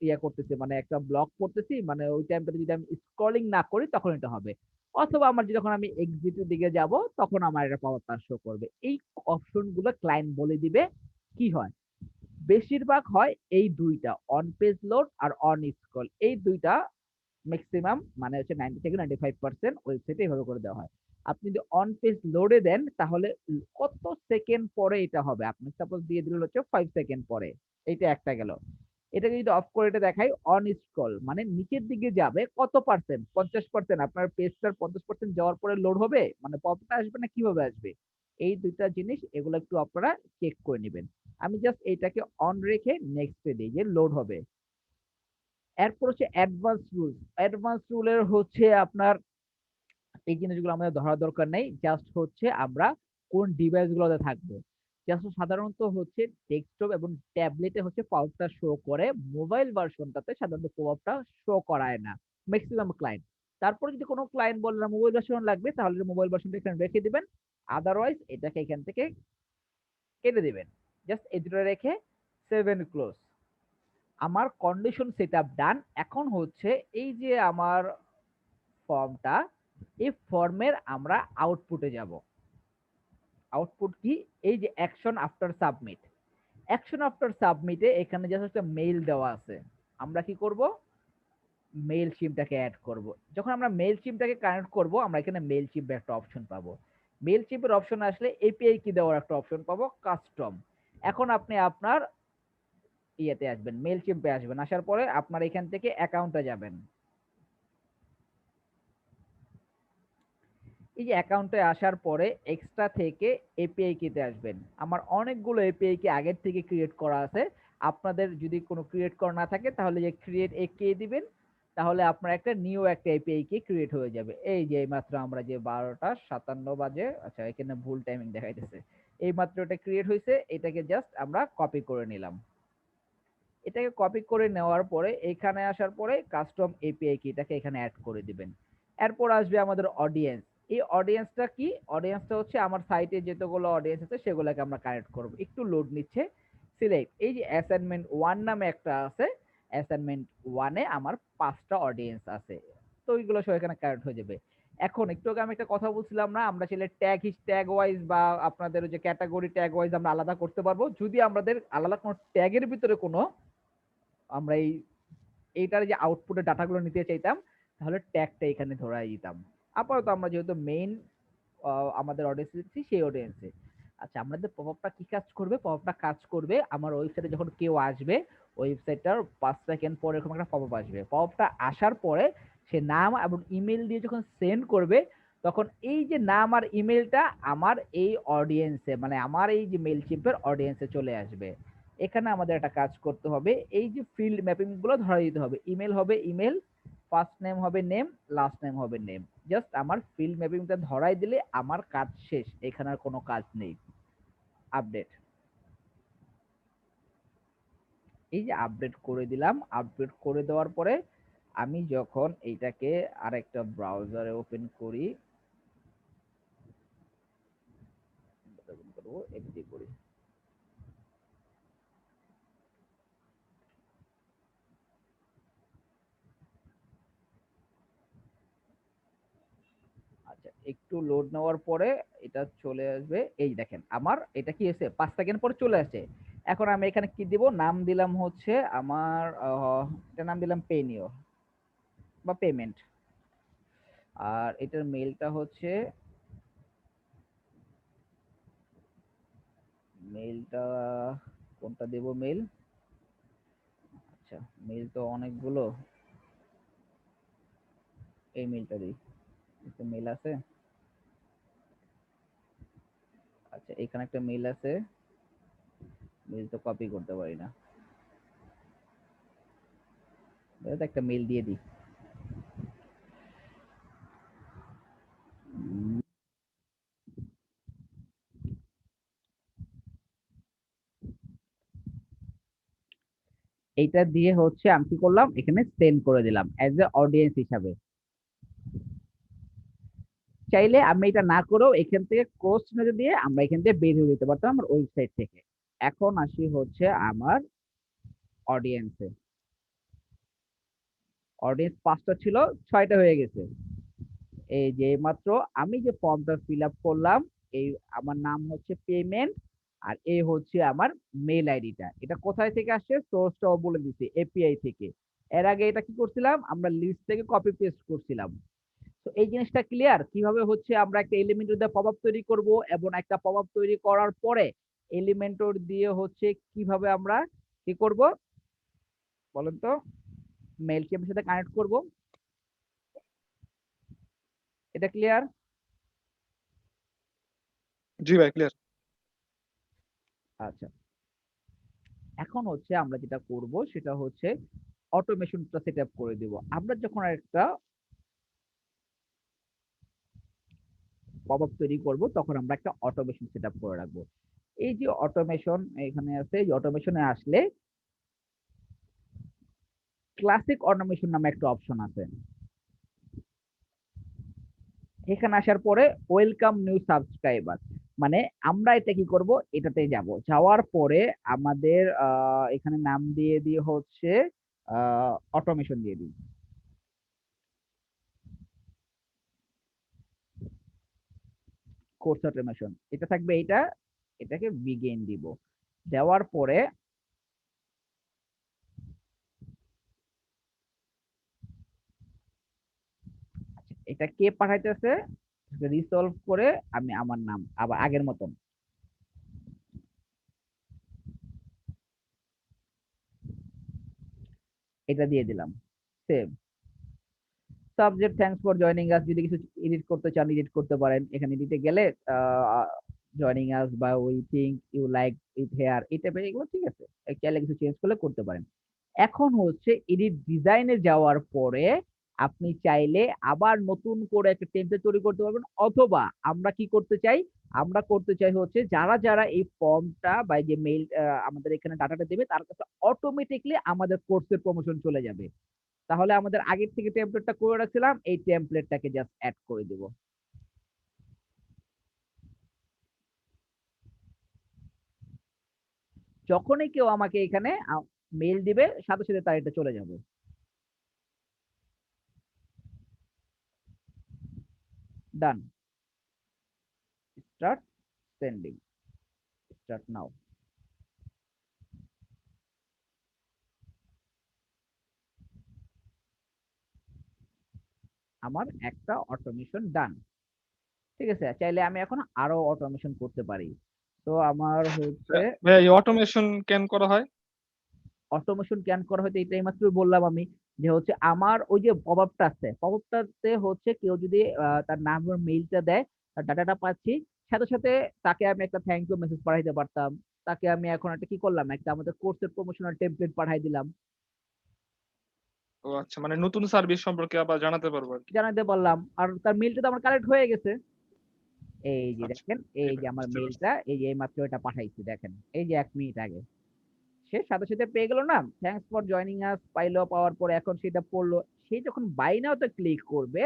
ইয়ে করতেছি, মানে একটা ব্লক করতেছি, মানে ওই টাইমটাতে যদি আমি স্ক্রলিং না করি তখন এটা হবে। অথবা আমার যখন আমি এক্সিটের দিকে যাব তখন আমার এটা পাওয়ার তার শো করবে। এই অপশন গুলো ক্লায়েন্ট বলে দিবে কি হয়। বেশিরভাগ হয় এই দুইটা, অন পেজ লোড আর অন স্ক্রল, এই দুইটা ম্যাক্সিমাম, মানে হচ্ছে 90 থেকে 95% ওয়েবসাইটে এইভাবে করে দেওয়া হয়। আপনি যদি অন পেজ লোডে দেন তাহলে কত সেকেন্ড পরে এটা হবে, আপনি সাপোজ দিয়ে দিলেন হচ্ছে 5 সেকেন্ড পরে, এইটা একটা গেল। এটাকে যদি অফ করে এটা দেখাই, অন স্ক্রল মানে নিচের দিকে যাবে কত পার্সেন্ট, 50%, আপনার পেজটার 50% যাওয়ার পরে লোড হবে, মানে পপটা আসবে না কিভাবে আসবে। এই দুইটা জিনিস এগুলো একটু আপনারা চেক করে নেবেন। আমি জাস্ট এইটাকে অন রেখে নেক্সটে দিই যে লোড হবে। এরপর হচ্ছে অ্যাডভান্স রুল, অ্যাডভান্স রুলের হচ্ছে আপনার এই জিনিসগুলো আমাদের ধরার দরকার নেই, জাস্ট হচ্ছে আমরা কোন ডিভাইস গুলোতে থাকবো। জাস্ট সাধারণত হচ্ছে ডেস্কটপ এবং ট্যাবলেটে হচ্ছে পপআপটা শো করে, মোবাইল ভার্সনটাতে সাধারণত পপআপটা শো করায় না ম্যাক্সিমাম ক্লায়েন্ট। তারপরে যদি কোনো ক্লায়েন্ট বলে না মোবাইল ভার্সন লাগবে, তাহলে মোবাইল ভার্সনটা এখানে রেখে দিবেন, আদারওয়াইজ এটাকে এখান থেকে কেটে দিবেন। জাস্ট এই দুটো রেখে সেভ এন্ড ক্লোজ। আমার কন্ডিশন সেটআপ ডান। এখন হচ্ছে এই যে আমার ফর্মটা, এই ফর্মের আমরা আউটপুটে যাব। আউটপুট কি? এই যে action after submit. Action after সাবমিটে এখানে জাস্ট একটা মেইল দেওয়া আছে। আমরা কি করব? মেইল সিমটাকে অ্যাড করব। যখন আমরা মেইল সিমটাকে কানেক্ট করব, আমরা এখানে মেইল সিম একটা অপশন পাবো। মেইল সিমের অপশন আসলে এপিআই কি দেওয়ার একটা অপশন পাবো, কাস্টম। এখন আপনি আপনার ইয়েতে আসবেন, মেইল সিমে আসবেন, আসার পরে আপনার এখান থেকে অ্যাকাউন্টে যাবেন। এই যে অ্যাকাউন্টে আসার পরে এক্সট্রা থেকে এপিআই কিতে আসবেন। আমার অনেকগুলো এপিআই কি আগের থেকে ক্রিয়েট করা আছে। আপনাদের যদি কোনো ক্রিয়েট করা না থাকে, তাহলে যে ক্রিয়েট এ কে দিবেন, তাহলে আপনার একটা নিউ একটা এপিআই কি ক্রিয়েট হয়ে যাবে। এই যে এইমাত্র আমরা যে 12:57 বাজে, আচ্ছা এখানে ভুল টাইমিং দেখাইতেছে, এইমাত্র এটা ক্রিয়েট হয়েছে। এটাকে জাস্ট আমরা কপি করে নিলাম। এটাকে কপি করে নেওয়ার পরে এখানে আসার পরে কাস্টম এপিআই কি এটাকে এখানে অ্যাড করে দিবেন। এরপর আসবে আমাদের অডিয়েন্স। এই অডিয়েন্সটা কি? অডিয়েন্সটা হচ্ছে আমার সাইটে যতগুলো অডিয়েন্স আছে সেগুলোকে আমরা কানেক্ট করব। একটু লোড নিচ্ছে। সিলেক্ট, এই যে অ্যাসাইনমেন্ট 1 নামে একটা আছে, অ্যাসাইনমেন্ট 1 এ আমার 5টা অডিয়েন্স আছে। তো ওইগুলো সব এখানে কানেক্ট হয়ে যাবে। এখন একটু আগে আমি একটা কথা বলছিলাম না, আমরা চাইলে ট্যাগ ওয়াইজ বা আপনাদের ওই যে ক্যাটাগরি ট্যাগ ওয়াইজ আমরা আলাদা করতে পারবো। যদি আমাদের আলাদা কোনো ট্যাগের ভিতরে কোনো আমরা এইটার যে আউটপুটের ডাটাগুলো নিতে চাইতাম, তাহলে ট্যাগটা এখানে ধরাই দিতাম। আপাতত আমরা যেহেতু মেইন আমাদের অডিয়েন্স দিচ্ছি, সেই অডিয়েন্সে। আচ্ছা, আমাদের পপআপটা কি কাজ করবে? পপআপটা কাজ করবে আমার ওয়েবসাইটে যখন কেউ আসবে, ওয়েবসাইটটার 5 সেকেন্ড পরে এরকম একটা পপআপ আসবে। পপআপটা আসার পরে সে নাম এবং ইমেল দিয়ে যখন সেন্ড করবে, তখন এই যে নাম আর ইমেলটা আমার এই অডিয়েন্সে, মানে আমার এই যে মেইল চিম্পের অডিয়েন্সে চলে আসবে। এখানে আমাদের একটা কাজ করতে হবে, এই যে ফিল্ড ম্যাপিং গুলো ধরা দিতে হবে। ইমেল হবে ইমেল, ফার্স্ট নেম হবে নেম, লাস্ট নেম হবে নেম। জাস্ট আমার ফিল্ড ম্যাপিংটা ধরাই দিলে আমার কাজ শেষ, এখানে আর কোনো কাজ নেই। আপডেট, এই যে আপডেট করে দিলাম। আপডেট করে দেওয়ার পরে আমি যখন এইটাকে আরেকটা ব্রাউজারে ওপেন করি, এডিট করি, আচ্ছা একটু লোড নেওয়ার পরে এটা চলে আসবে। এই দেখেন আমার এটা কি হয়েছে, 5 সেকেন্ড পরে চলে আসে। এখন আমি এখানে কি দিব? নাম দিলাম হচ্ছে আমার এটা নাম দিলাম পেনিও বা পেমেন্ট। আর এটার মেলটা হচ্ছে, মেলটা কোনটা দেব মেল? আচ্ছা মেল তো অনেকগুলো, এই মেলটা দিই। একটা মেল আছে, আচ্ছা এখানে একটা মেল আছে, মেল তো কপি করতে পারি না, একটা মেল দিয়ে দিই। এইটা দিয়ে হচ্ছে আমি কি করলাম, এখানে সেন্ড করে দিলাম অ্যাজ এ অডিয়েন্স হিসাবে। চাইলে আমি এটা না করেও এখান থেকে ক্রস চিহ্ন দিয়ে আমরা এখান থেকে বের হয়ে যেতে পারতাম আমার ওয়েবসাইট থেকে। এখন আসি হচ্ছে আমার অডিয়েন্সে। অডিয়েন্স 5টা ছিল, 6টা হয়ে গেছে। এই যে মাত্র আমি যে ফর্মটা ফিল আপ করলাম, এই আমার নাম হচ্ছে পেমেন্ট, আর এই হচ্ছে আমার মেল আইডিটা। এটা কোথায় থেকে আসছে? সোর্সটাও বলে দিচ্ছি, এপিআই থেকে। এর আগে এটা কি করছিলাম, আমরা লিস্ট থেকে কপি পেস্ট করছিলাম। তো এই জিনিসটা ক্লিয়ার কিভাবে হচ্ছে আমরা একটা এলিমেন্টর দিয়ে পপআপ তৈরি করব, এবং একটা পপআপ তৈরি করার পরে এলিমেন্টর দিয়ে হচ্ছে কিভাবে আমরা কি করব বলেন তো, মেল কিপের সাথে কানেক্ট করব। এটা ক্লিয়ার? জি ভাই, ক্লিয়ার। আচ্ছা, এখন হচ্ছে আমরা যেটা করব সেটা হচ্ছে অটোমেশনটা সেট আপ করে দিব। আমরা যখন একটা পপআপ তৈরি করব, তখন আমরা একটা অটোমেশন সেট আপ করে রাখবো। এই যে অটোমেশন এখানে আছে, এই অটোমেশনে আসলে ক্লাসিক অটোমেশন নামে একটা অপশন আছে। এখানে আসার পরে ওয়েলকাম নিউ সাবস্ক্রাইবার, মানে আমরা এটা কি করব, এটাতে যাব, যাওয়ার পরে আমাদের এখানে নাম দিয়ে দিয়ে হচ্ছে অটোমেশন দিয়ে দিই, কোর্স অটোমেশন এটা থাকবে, এইটা এটাকে বিগিন দিব। দেওয়ার পরে এটা কে পাঠাইতেছে রিসলভ করে আমি আমার নাম আবার আগের মতন এটা দিয়ে দিলাম, save. Subject thanks for joining আস, যদি কিছু এডিট করতে চান এডিট করতে পারেন, এখানে দিতে গেলে জয়নিং আস বা we think you like it here এই টাইপের এগুলো ঠিক আছে, চাইলে কিছু চেঞ্জ করলে করতে পারেন। এখন হচ্ছে এডিট ডিজাইনে যাওয়ার পরে আপনি চাইলে আবার নতুন করে একটা টেমপ্লেট তৈরি করতে পারবেন, অথবা আমরা কি করতে চাই, আমরা করতে চাই হচ্ছে যারা যারা এই ফর্মটা বা যে মেইল আমাদের এখানে ডাটাটা দেবে তার কাছে অটোমেটিকলি আমাদের কোর্সের প্রমোশন চলে যাবে। তাহলে আমাদের আগের থেকে টেমপ্লেটটা করে রাখছিলাম, এই টেমপ্লেটটাকে জাস্ট অ্যাড করে দেব। যখনই কেউ আমাকে এখানে মেইল দিবে সাথে সাথে তার এটা চলে যাবে। ডান, স্টার্ট সেন্ডিং, স্টার্ট নাও। আমার একটা অটোমেশন ডান। ঠিক আছে, চাইলে আমি এখন আরো অটোমেশন করতে পারি। তো আমার হচ্ছে ভাইয়া এই অটোমেশন কেন করা হয়? অটোমেশন ক্যান করা হয়তো এটাই মাত্র বললাম আমি, যে হচ্ছে আমার ওই যে পপআপটা আছে, পপআপটাতে হচ্ছে কেউ যদি তার নাম এবং মেইলটা দেয়, তার ডাটাটা পাচ্ছি, সাথে সাথে তাকে আমি একটা থ্যাংক ইউ মেসেজ পাঠাইতে পারতাম, তাকে আমি এখন একটা কি করলাম, একটা আমাদের কোর্সের প্রমোশনাল টেমপ্লেট পাঠাই দিলাম, ও আচ্ছা, মানে নতুন সার্ভিস সম্পর্কে আবার জানাতে পারবো আর কি। জানাতে পারলাম, আর তার মেইলটা তো আমার কালেক্ট হয়ে গেছে। এই যে আচ্ছা, দেখেন, এই এটা যে আমার বুঝতে পারছি। মেইলটা এই যে এইমাত্র এটা পাঠাইছি, দেখেন এই যে 1 মিনিট আগে সে সাথে সাথে পেয়ে গেল না, থ্যাঙ্কস ফর জয়নিং আস, পাইলো, পাওয়ার পর এখন সেটা পড়লো, সে যখন বাই নাওতে ক্লিক করবে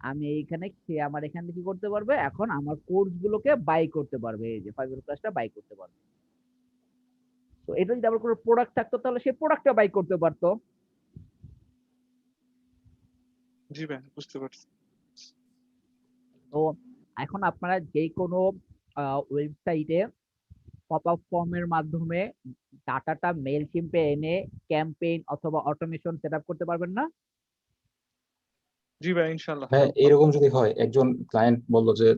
আমি এইখানে, সে আমার এখান থেকে কি করতে পারবে, এখন আমার কোর্স গুলোকে বাই করতে পারবে, এই যে 5 ক্লাসটা বাই করতে পারবে। তো এটা যদি আবার কোনো প্রোডাক্ট থাকতো তাহলে সে প্রোডাক্টটা বাই করতে পারতো। জি ভাই, বুঝতে পারছি। তো এখন আপনারা যে কোনো ওয়েবসাইটে পপ আপ ফর্মের মাধ্যমে ডাটাটা মেল চিম্পে এনে ক্যাম্পেইন অথবা অটোমেশন সেট আপ করতে পারবেন না? জি ভাই, ইনশাল্লাহ। হ্যাঁ, এরকম যদি হয়, একজন ক্লায়েন্ট বললো যে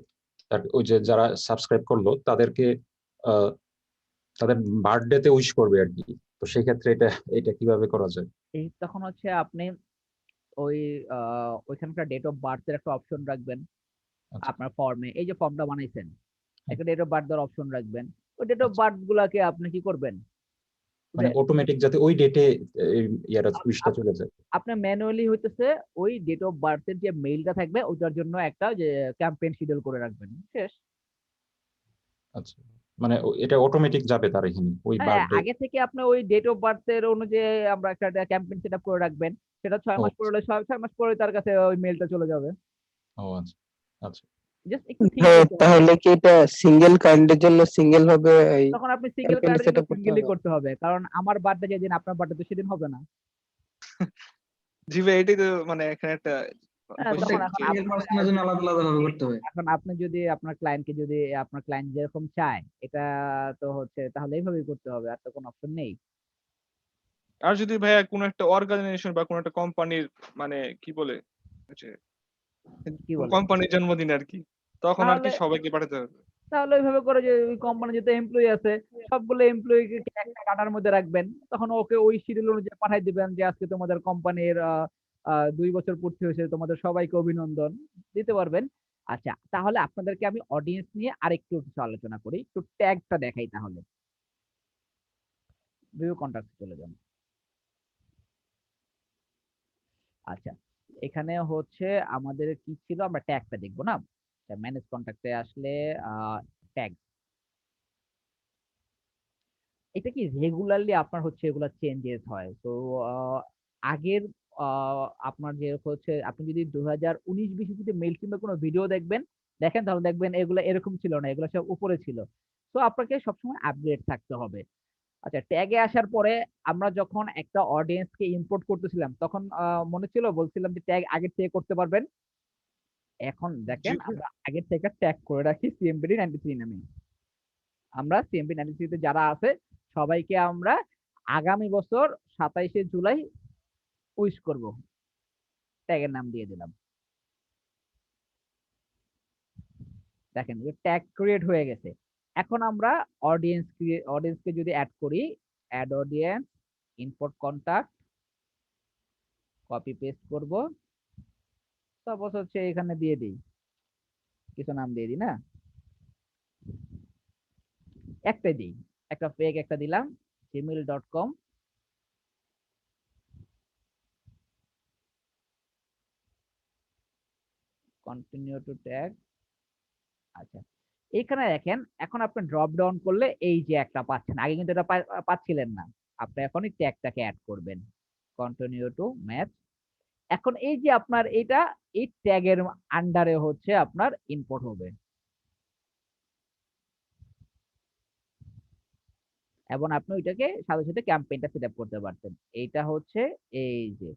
তার ওই যে যারা সাবস্ক্রাইব করলো তাদেরকে আহ, তাদের বার্থডেতে উইশ করবে আর কি, তো সেই ক্ষেত্রে এটা এটা কিভাবে করা যায়? এই তখন হচ্ছে আপনি ওই ওইখানকার ডেট অফ বার্থ এর একটা অপশন রাখবেন আচ্ছা, আপনার ফর্মে, এই যে ফর্মটা বানাইছেন হুম, একটা ডেট অফ বার্থ দেওয়ার অপশন রাখবেন। ওই ডেট অফ আচ্ছা, বার্থ গুলাকে আপনি কি করবেন, মানে অটোমেটিক যাতে ওই ডেটে ইয়ারা উইশটা আপ- চলে যায়। আপনার ম্যানুয়ালি হইতেছে ওই ডেট অফ বার্থের যে মেইলটা থাকবে ওইটার জন্য একটা যে ক্যাম্পেইন শিডিউল করে রাখবেন, শেষ। আচ্ছা, মানে এটা অটোমেটিক যাবে তার এখানে ওই হ্যাঁ, বার্থডে। আগে থেকে আপনি ওই ডেট অফ বার্থের অনুযায়ী আমরা একটা ক্যাম্পেইন সেট আপ করে রাখবেন, সেটা 6 মাস পরে হলে 6 মাস পরে তার কাছে ওই মেইলটা চলে যাবে। ও আচ্ছা, আচ্ছা, জাস্ট একটু ঠিক হ্যাঁ, করতে হবে। তাহলে কি এটা সিঙ্গেল কার্ডের জন্য সিঙ্গেল ভাবে এই তখন আপনি সিঙ্গেল ক্যাম্পেইন কার্ডের সেট জন্য আপ করতে সিঙ্গেলই হবে? করতে হবে, কারণ আমার বার্থডে যেদিন আপনার বার্থডে তো সেদিন হবে না। জি ভাই, এটাই তো মানে এখানে একটা হ্যাঁ, হয়েছে তখন এখন কি। সিঙ্গেল পার্সনের জন্য আলাদা আলাদা ভাবে করতে হবে। এখন আপনি যদি আপনার ক্লায়েন্টকে যদি আপনার ক্লায়েন্ট যেরকম চায় এটা তো হচ্ছে তাহলে এইভাবেই করতে হবে, আর তো কোনো অপশন নেই। আর যদি ভাইয়া কোনো একটা অর্গানাইজেশন বা কোনো একটা কোম্পানির, মানে কি বলে, যে কি কোন বলে, কোম্পানির জন্মদিন আর কি, তখন আর কি তাহলে সবাইকে পাঠাতে হবে। তাহলে ওইভাবে করে যে ওই কোম্পানি যত এমপ্লয়ি আছে সবগুলো এমপ্লয়িকে একটা ডাটার মধ্যে রাখবেন, তখন ওকে ওই শিডিউল অনুযায়ী পাঠাই দিবেন যে আজকে তোমাদের কোম্পানির 2 বছর পূর্তি হয়েছে, তোমাদের সবাইকে অভিনন্দন দিতে পারবেন। আচ্ছা, তাহলে আপনাদেরকে আমি অডিয়েন্স নিয়ে আরেকটু কিছু আলোচনা করি, একটু ট্যাগটা দেখাই তাহলে। ভিউ কন্টাক্ট চলে যান। আচ্ছা, এখানে হচ্ছে আমাদের কি ছিল, আমরা ট্যাগটা দেখবো না, ম্যানেজ কন্টাক্টে আসলে ট্যাগ, এটা কি রেগুলারলি আপনার হচ্ছে এগুলা চেঞ্জেস হয়। তো আগের আপনার যে হচ্ছে আপনি যদি 2019-20 যদি মেল কিংবা কোনো ভিডিও দেখেন তাহলে দেখবেন এগুলো এরকম ছিল না, এগুলো সব উপরে ছিল। তো আপনাকে সবসময় আপডেট থাকতে হবে। আচ্ছা, ট্যাগে আসার পরে আমরা যখন একটা অডিয়েন্সকে ইম্পোর্ট করতেছিলাম তখন মনে ছিল বলছিলাম যে ট্যাগ আগের থেকে করতে পারবেন। এখন জি দেখেন ভাইয়া। আমরা আগের থেকে ট্যাগ করে রাখি সিএমবিডি 93 নামে। আমরা সিএমবি 93 তে যারা আছে সবাইকে আমরা আগামী বছর 27শে জুলাই উইশ করব, ট্যাগের নাম দিয়ে দিলাম। দেখেন ট্যাগ ক্রিয়েট হয়ে গেছে। এখন আমরা অডিয়েন্সকে যদি অ্যাড করি, add audience, import contact, copy paste করব, তারপর হচ্ছে এখানে দিয়ে দিই, কিছু নাম দিয়ে দিই না, একটাই দিই, একটা ফেক একটা দিলাম, gmail.com, কন্টিনিউ টু ট্যাগ। আচ্ছা, এখানে দেখেন এখন আপনি ড্রপ ডাউন করলে এই যে একটা পাচ্ছেন, আগে কিন্তু এটা পাচ্ছিলেন না। আপনি এখন এই ট্যাগটাকে অ্যাড করবেন, কন্টিনিউ টু ম্যাচ। এখন এই যে আপনার এটা এই ট্যাগের আন্ডারে হচ্ছে আপনার ইম্পোর্ট হবে, এবং আপনি ওইটাকে সাথে সাথে ক্যাম্পেইনটা সেট আপ করতে পারতেন। এইটা হচ্ছে এই যে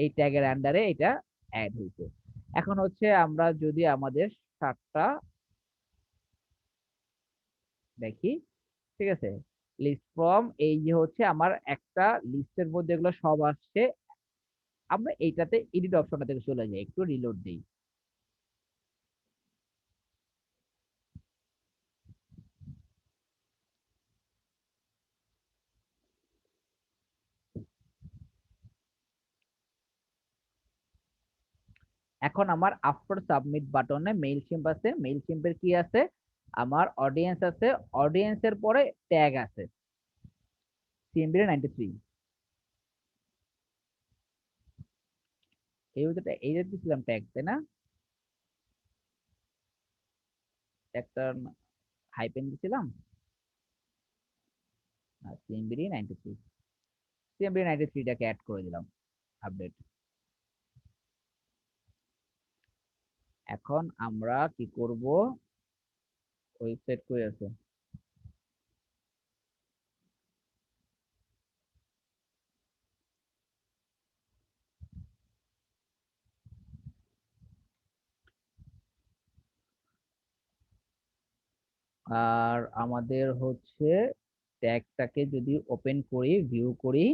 এই ট্যাগের আন্ডারে এটা অ্যাড হয়েছে। এখন হচ্ছে আমরা যদি আমাদের 7টা দেখি, ঠিক আছে, লিস্ট ফ্রম, এই যে হচ্ছে আমার একটা লিস্টের মধ্যে এগুলো সব আসছে। আমরা এইটাতে এডিট অপশনটা থেকে চলে যাই, একটু রিলোড দিই। এখন আমার আফটার সাবমিট বাটনে মেইল সিম্প আছে, মেইল সিম্পের কি আছে, আমার অডিয়েন্স আছে, অডিয়েন্সের পরে ট্যাগ আছে সিএমবি 93। এই যে দিছিলাম ট্যাগ, তাই না, একটা হাইপেন দিছিলাম, সিএমবি 93, সিএমবি 93টাকে অ্যাড করে দিলাম, আপডেট। এখন আমরা কি করব, ওয়েবসাইট কই আছে, আর আমাদের হচ্ছে ট্যাগটাকে যদি ওপেন করি, ভিউ করি,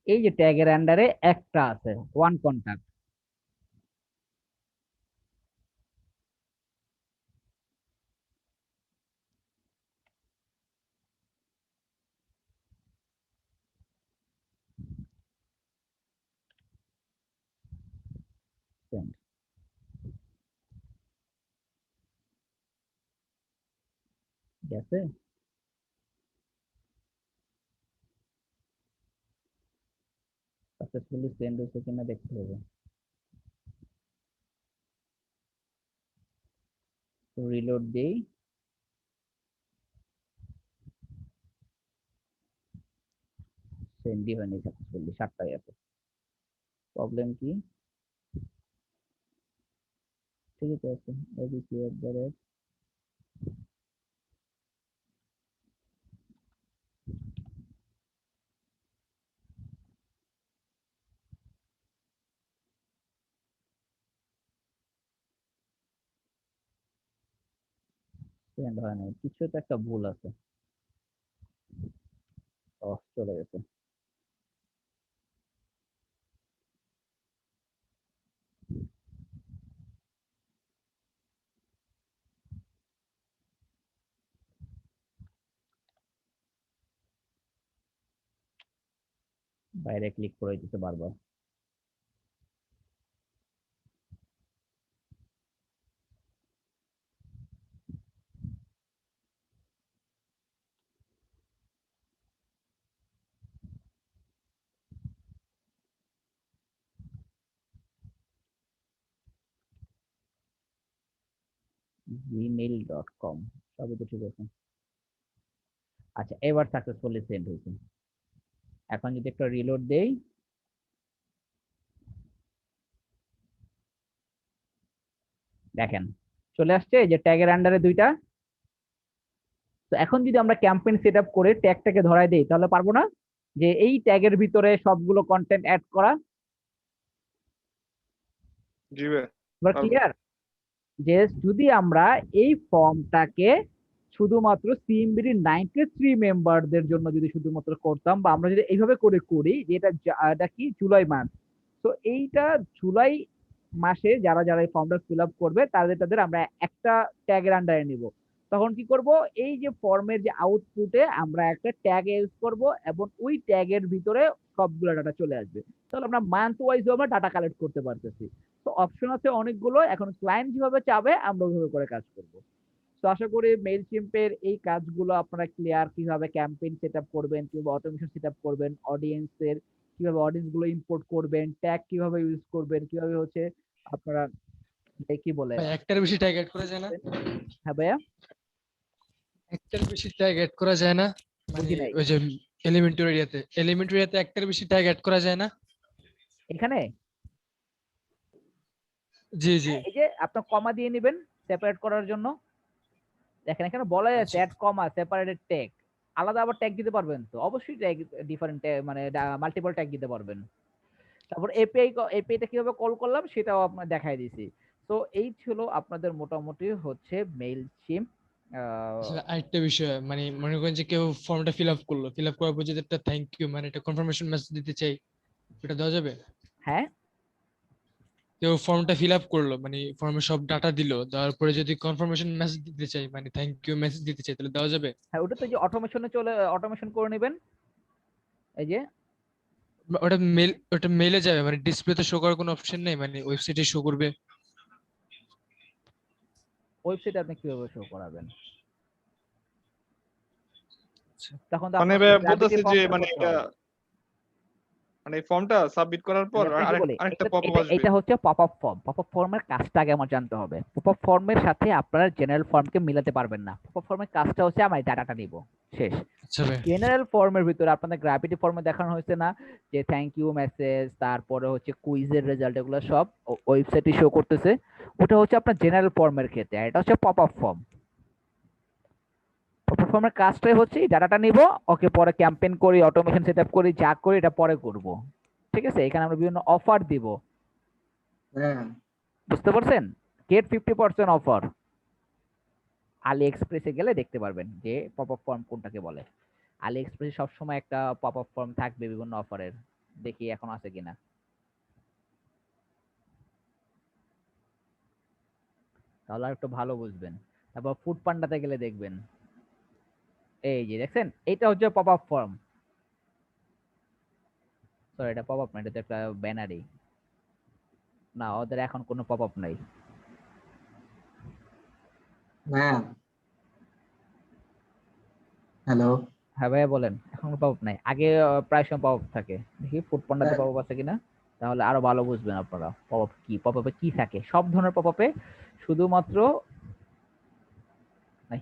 এই যে ট্যাগের আন্ডারে একটা আছে, ওয়ান কন্টাক্ট। গেছে, সাকসেসফুলি সেন্ড হয়েছে কিনা দেখতে হবে। রিলোড দেই, সেন্ডই হয়নি সাকসেসফুলি, 7টাই আছে। প্রবলেম কি, ঠিকই তো আছে, এবিসি @, সেন্ড হয় নাই, কিছু তো একটা ভুল আছে। চলে গেছে। বাইরে ক্লিক করে দিতে বারবার। gmail.com সবই তো ঠিক আছে। আচ্ছা, এবার সাকসেসফুলি সেন্ড হয়েছে। এখন যদি একটা রিলোড দেই, দেখেন চলে আসছে এই যে ট্যাগের আন্ডারে দুইটা। তো এখন যদি আমরা ক্যাম্পেইন সেট আপ করে ট্যাগটাকে ধরায় দেই, তাহলে পারবো না যে এই ট্যাগের ভিতরে সবগুলো কন্টেন্ট অ্যাড করা? জি ভাই, এবার পারবো। ক্লিয়ার যে যদি আমরা এই ফর্মটাকে শুধুমাত্র সিএমবিডি 93 মেম্বারদের জন্য যদি শুধুমাত্র করতাম, বা আমরা যদি এইভাবে করে করি যে এটা কি জুলাই মাস, তো এইটা জুলাই মাসে যারা যারা এই ফর্মটা ফিল আপ করবে তাদের আমরা একটা ট্যাগের আন্ডারে নিব। তখন কি করব, এই যে ফর্মের যে আউটপুটে আমরা একটা ট্যাগ ইউজ করব এবং ওই ট্যাগের ভিতরে সবগুলো ডাটা চলে আসবে। তাহলে আমরা মান্থ ওয়াইজ আমরা ডাটা কালেক্ট করতে পারতেছি। তো অপশন আছে অনেকগুলো, এখন ক্লায়েন্ট যেভাবে চাবে আমরা ওইভাবে করে কাজ করব। তো আশা করি মেইলচিম্পের এই কাজগুলো আপনারা ক্লিয়ার, কিভাবে ক্যাম্পেইন সেটআপ করবেন, কিভাবে অটোমেশন সেটআপ করবেন, অডিয়েন্সের কিভাবে অডিয়েন্স গুলো ইম্পোর্ট করবেন, ট্যাগ কিভাবে ইউজ করবেন, কিভাবে হচ্ছে আপনারা কি বলে। ভাই একটার বেশি ট্যাগ এড করা যায় না? হ্যাঁ ভাইয়া, একটার বেশি ট্যাগ এড করা যায় না? মানে বুঝি নাই ওই যে এলিমেন্টারিয়াতে একটার বেশি ট্যাগ এড করা যায় না? এখানে। জি জি। এই যে আপনার কমা দিয়ে নেবেন সেপারেট করার জন্য। দেখেন এখানে বলা আছে আচ্ছা। অ্যাড কমা সেপারেটেড ট্যাগ। আলাদা আবার ট্যাগ দিতে পারবেন তো, অবশ্যই ট্যাগ ডিফারেন্ট মানে মাল্টিপল ট্যাগ দিতে পারবেন। তারপর এপিআইটা কিভাবে কল করলাম সেটাও আপনার দেখাই দিছি। তো এই ছিল আপনাদের মোটামুটি হচ্ছে মেইলচিম্প। আসলে আরেকটা বিষয়, মানে মনে করেন যে কেউ ফর্মটা ফিল আপ করলো, ফিল আপ করার পর যদি একটা থ্যাংক ইউ মানে একটা কনফার্মেশন মেসেজ দিতে চাই, এটা দেওয়া যাবে? হ্যাঁ, কেউ ফর্মটা ফিল আপ করলো, মানে ফর্মে সব ডাটা দিলো, দেওয়ার পরে যদি কনফার্মেশন মেসেজ দিতে চাই, মানে থ্যাংক ইউ মেসেজ দিতে চাই, তাহলে দেওয়া যাবে? হ্যাঁ, ওটা তো যে অটোমেশন করে নেবেন। এই যে ওটা মেলে যাবে, মানে ডিসপ্লেতে শো করার কোনো অপশন নেই, মানে ওয়েবসাইটে শো করবে? ওয়েবসাইটে আপনি কিভাবে শো করাবেন? আচ্ছা। তখন তো মানে আপনার ভাই গ্র্যাভিটি বলতেছে যে ফর্মটা মানে করতে এটা, হবে। মানে ফর্মটা সাবমিট করার পর আমি আপনাকে বলি, আরেকটা পপআপ আসবে। এটা হচ্ছে পপআপ ফর্ম। পপআপ ফর্মের কাজটা আগে আমার জানতে হবে। পপআপ ফর্মের সাথে আপনারা জেনারেল ফর্মকে মিলাতে পারবেন না। পপআপ ফর্মের কাজটা হচ্ছে আমার ডাটাটা নিব, শেষ। আচ্ছা ভাই। জেনারেল ফর্মের ভিতরে আপনাদের গ্র্যাভিটি ফর্মে দেখানো হয়েছে না যে থ্যাংক ইউ মেসেজ, তারপরে হচ্ছে কুইজের রেজাল্ট, এগুলো সব ওয়েবসাইটে শো করতেছে। ওটা হচ্ছে আপনার জেনারেল ফর্মের ক্ষেত্রে, আর এটা হচ্ছে পপআপ ফর্ম। পপআপ ফর্মের কাজটাই হচ্ছে এই ডাটাটা নিব, ওকে পরে ক্যাম্পেইন করি, অটোমেশন সেটআপ করি, যা করি এটা পরে করব। ঠিক আছে, এখানে আমরা বিভিন্ন অফার দিব, হ্যাঁ বুঝতে পারছেন? Gate 50% offer. আলি এক্সপ্রেসে গেলে দেখতে পারবেন যে পপআপ ফর্ম কোনটাকে বলে। আলি এক্সপ্রেসে সবসময় একটা পপআপ ফর্ম থাকবে বিভিন্ন অফারের, দেখি এখন আছে কিনা। তাহলে আর একটু ভালো বুঝবেন। তারপর ফুড পান্ডাতে গেলে দেখবেন, এই যে দেখছেন এটা হচ্ছে পপআপ ফর্ম। সরি, এটা পপআপ না, এটা তো একটা ব্যানারই। না, ওদের এখন কোনো পপআপ নাই। হ্যাঁ হ্যালো। হ্যাঁ ভাইয়া বলেন, এখন পপআপ নাই। আগে প্রায় সময় পপআপ থাকে, দেখি ফুড পান্ডাতে পপআপ আছে কিনা, তাহলে আরো ভালো বুঝবেন আপনারা পপআপ কি, পপআপে কি থাকে। সব ধরনের পপআপে, শুধুমাত্র নাই,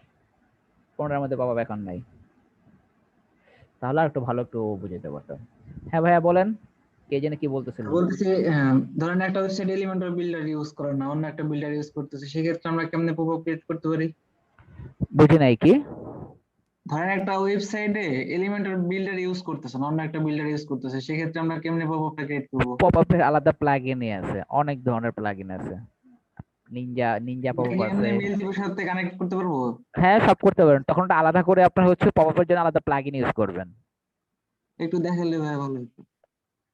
কোনটার মধ্যে পপআপ এখন নাই, তাহলে আর একটু ভালো একটু বুঝাতে পারতাম। হ্যাঁ ভাইয়া বলেন, কে জানে কি বলতেছিলেন? বলতেছি ধরেন একটা ওয়েবসাইট এলিমেন্টর বিল্ডার ইউজ করে না, অন্য একটা বিল্ডার ইউজ করতেছে, সেক্ষেত্রে আমরা কেমনে পপআপ ক্রিয়েট করতে পারি? বুঝি নাই কি? ধরেন একটা ওয়েবসাইটে এলিমেন্টর বিল্ডার ইউজ করতেছে না, অন্য একটা বিল্ডার ইউজ করতেছে, সেক্ষেত্রে আমরা কেমনে পপআপটা ক্রিয়েট করব? পপআপের আলাদা প্লাগইনই আছে, অনেক ধরনের প্লাগইন আছে। নিনজা পপআপ আছে। এমনি মেইল টিপের সাথে কানেক্ট করতে পারবো? হ্যাঁ, সব করতে পারেন, তখন ওটা আলাদা করে আপনার হচ্ছে পপআপের জন্য আলাদা প্লাগইন ইউজ করবেন। একটু দেখালে ভাই ভালো হতো।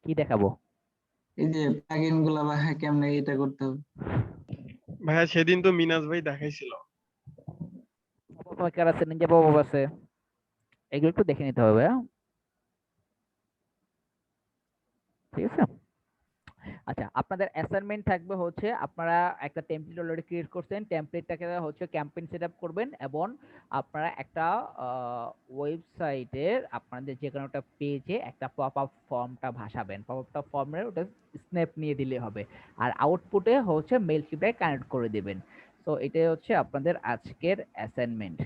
কি দেখাবো? এই যে প্লাগইন গুলা বা কেমনে এটা করতে হবে। ভাইয়া সেদিন তো মিনাজ ভাই দেখাইছিল। পপআপ মেকার আছে, নিনজা পপআপ আছে, এগুলো একটু দেখে নিতে হবে। ঠিক আছে। আচ্ছা, আপনাদের অ্যাসাইনমেন্ট থাকবে হচ্ছে আপনারা একটা টেমপ্লেট অলরেডি ক্রিয়েট করছেন, টেমপ্লেটটাকে হচ্ছে ক্যাম্পেইন সেটআপ করবেন এবং আপনারা একটা ওয়েবসাইটের আপনাদের যে কোনো একটা পেজে একটা পপআপ ফর্মটা ভাসাবেন। পপআপটা ফর্মের ওটা স্ন্যাপ নিয়ে দিলে হবে, আর আউটপুটে হচ্ছে মেইলচিম্পে কানেক্ট করে দিবেন। তো এটাই হচ্ছে আপনাদের আজকের অ্যাসাইনমেন্ট।